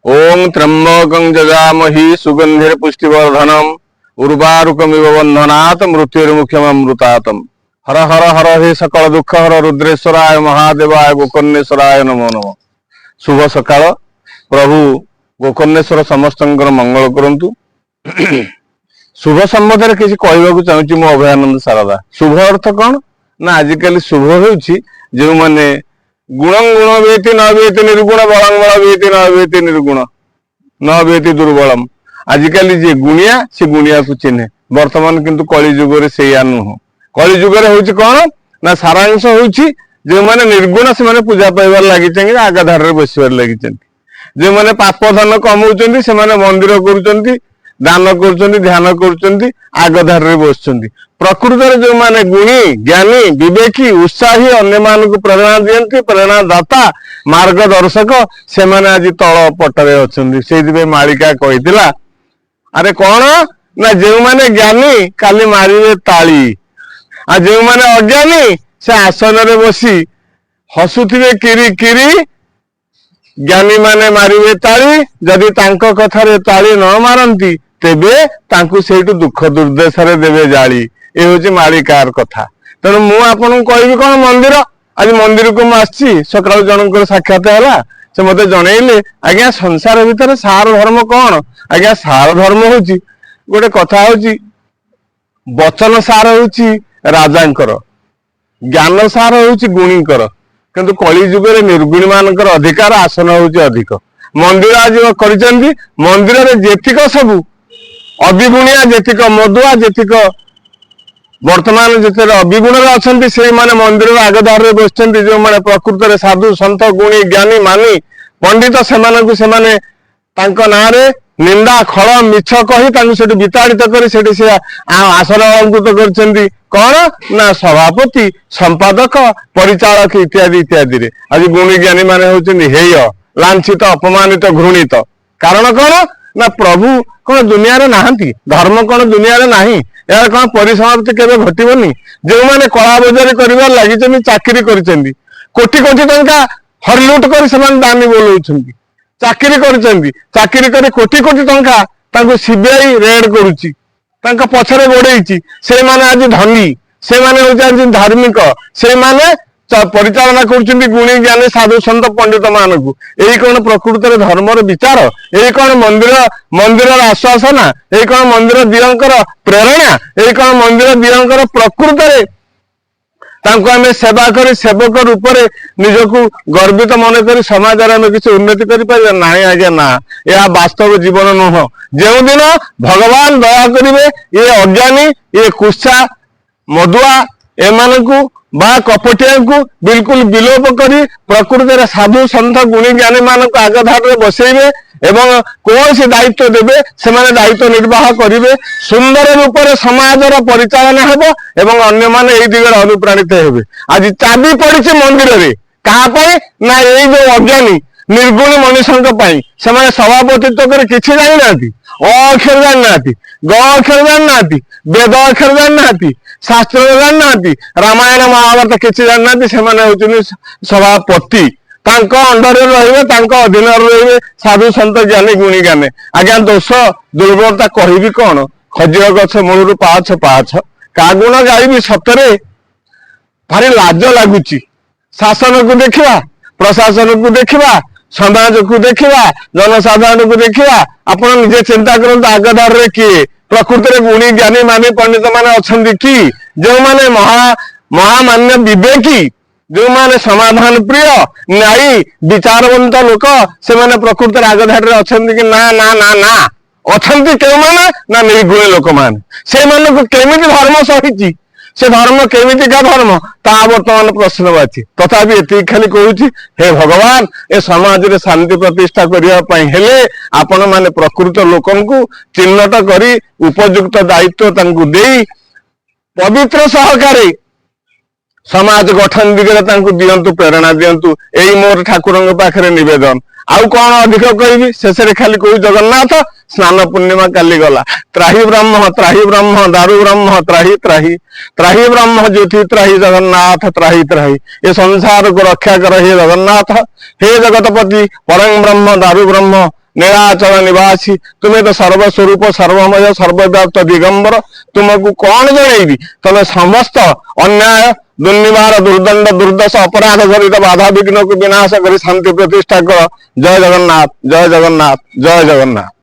ओं त्र्यंबकं जजामहि सुगंधिर पुष्टिवर्धनम उर्वारुकमिव बंधनात् मृत्युर्मुख्यमृतातम। हर हर हर हे सकल दुख हर रुद्रेश्वराय महादेवाय गोकर्णेश्वराय नमो नमः। शुभ सकाळ। प्रभु गोकर्णेश्वर समस्तंकर मंगल करंतु। शुभ संबंध किसी कहवाक चाहूँगी मो अभयानंद सारदा। शुभ अर्थ कौन ना आजिकल शुभ होउछि जो माने गुणं गुण वेति न वेति निर्गुण बलं बल वेति न वेति निर्गुण न वेति दुर्बलम। आजिकल जे गुणिया से गुणिया को चिन्हे। वर्तमान किंतु कली जुग से नुह। कली जुग कौन ना सारांश होउछि जो माने निर्गुण से माने पूजा पाइबार लगी आगाधार रे बसिबार लगी। जो माने पाप धन कमाउछन्ति से माने मंदिर करूछन्ति दान करुछन्ति ध्यान करुछन्ति आगधार रे बसछन्ति। प्रकृत रे जो माने गुणी ज्ञानी विवेकी उत्साही अन्य मानक प्रेरणा दियन्ति प्रेरणा दाता मार्गदर्शक से माने आज तळ पटरे अछन्ति। सेदिबे मालिका कहितला अरे कौन ना जो माने ज्ञानी काली मारिबे ताली आ जो माने अज्ञानी से आसन रे बसी हसुथिबे किरी किरी। ज्ञानी माने मारिबे ताली जदि तांको कथारे ताली न मारंती तेबे तांकु सेठु दुख दुर्दशा रे देबे जाली। ए होची मालिकार कथा। तेणु मु आपन कहबी कोन मंदिर आज मंदिर को मु आछि सकाळ जनकर साक्षात होला से मते जणैले आज्ञा संसार भितर सार धर्म कोन आज्ञा सार धर्म होची गोटे कथा होची वचन सार होची राजांकर ज्ञान सार होची गुणीकर किंतु कली जुगरे निर्गुणी मानकर अधिकार आसन होची अधिक। मंदिर आज करिसेंती मंदिर रे जेतिक सबु अभिगुणिया जेतिक मधुआ जेतिक वर्तमान जिते अभिगुण अच्छा से माने मंदिर आगधार रे बसचंती जो माने प्रकृत रे साधु संत गुणी ज्ञानी मानी पंडित से तांको नारे निंदा खल मिछ कही तांको सेठी विताड़ित करी सेठी से आसन अलंकृत करछंती कौन ना सभापति संपादक परिचालक इत्यादि इत्यादि रे आज गुणी ज्ञानी माने होचंती हेय लांछित अपमानित घृणित। कारण कौन ना प्रभु कौन दुनिया रे नाहंती धर्म कौन दुनिया रे नाही यार कौन परिसमाप्ति केबे घटिबनी। जो माने कला बजारी करिवार लागिचंती चाकरी करिसेंती कोटी कोटी टंका हरलुट कर समान दानी बोलौछंती चाकरी करिसेंती चाकरी करे कोटी कोटी टंका तांको सीबीआई रेड करूची तांका पछरे गोडेइची से माने आज धनी से माने होचंती धार्मिक से माने परिचालना करुछंती गुणी ज्ञानी साधु संत पंडित मानकु। एई कोन प्रकृत रे धर्म रे विचार एई कोन मंदिर आश्वासना एई कोन मंदिर दियंकर प्रेरणा एई कोन मंदिर दियंकर प्रकृत रे तांको आमे सेवा करी सेवक रूप रे निजकु गर्वित मन करी समाज रे आमे किछ उन्नति करि पाइबा नाही। आज्ञा ना या वास्तव जीवन नह। जेउ दिन भगवान दया करिवे ये अज्ञानी ये कुत्सा मधुआ एमानकु बा कपटिया को बिल्कुल विलोप करी प्रकृत रे साधु संत गुणी ज्ञानी मानक आगधार रे बसैबे एवं कौन से दायित्व देबे से माने दायित्व निर्वाह करिवे सुंदर रूप रे समाजर परिचालन हेबो एवं अन्य माने एई दिगरे अनुप्राणित हेबे। आज चाबी पड़िছে मंदिर रे कहा पई ना एई जो अज्ञानी निर्गुणी मनुष्यक पई से माने सभापतित्व करे किछि जानि नाथि अक्षर जानि नाथि ग अक्षर जानि नाथि वेद अक्षर जानि नाथि शास्त्र जानि नाथि रामायण महाभारत किछि जानि नाथि से माने होचनि सभापति तांको अंडर रहिबे तांको अधीन रहिबे साधु संत ज्ञानी गुणी ज्ञानी। आज्ञा दोष दुर्बलता कहिबी कोन खजिर गछ मूलरू पाछ पाछ का गुण गाइबी सतरे भारी लाज लागुची। शासन को देखिबा प्रशासन को देखिबा समाज को देखिबा जनसाधारण को देखिबा आपण निजे चिंता करंत आगधार रे किए प्रकृति रे गुणी ज्ञानी माने पंडित माने अछंती कि जो माने महामान्य विवेकी जो माने समाधान प्रिय न्यायी विचारवंत लोक से माने प्रकृति रे आगधार रे अछंती कि ना ना ना ना अछंती के माने ना निर्गुणी लोक माने से माने को केमिति धर्म सहिची से धर्म केमिति का धर्म ता वर्तमान प्रश्नवाची। तथापि एति खाली कहूची हे भगवान ए समाज रे शांति प्रतिष्ठा करिया पई हेले आपण माने प्रकृत लोकंकु चिन्हट करी उपयुक्त दायित्व तांकु देई पवित्र सहकारी समाज गठन दिगरे तांकु दियंतु प्रेरणा दियंतु एई मोर ठाकुरंग पाखरे निवेदन। आउ कौन अधिक कहबी शेष खाली कहू जगन्नाथ स्नान पूर्णिमा काली गला त्राही ब्रह्म दारु ब्रह्म त्राही त्राही त्राही ब्रह्म ज्योति त्राही जगन्नाथ त्राही त्राही ये संसार को रक्षा कर हे जगन्नाथ हे जगतपति परम ब्रह्म दारु ब्रह्म नीलाचल निवासी तुम्हें तो सर्वस्वरूप सर्वमय सर्वव्याप्त दिगंबर तुमको कौन जनईबी तमे समस्त अन्याय दुर्निवार दुर्दंड दुर्दशा अपराध जनित बाधा विघ्न को विनाश कर शांति प्रतिष्ठा कर। जय जगन्नाथ जय जगन्नाथ जय जगन्नाथ।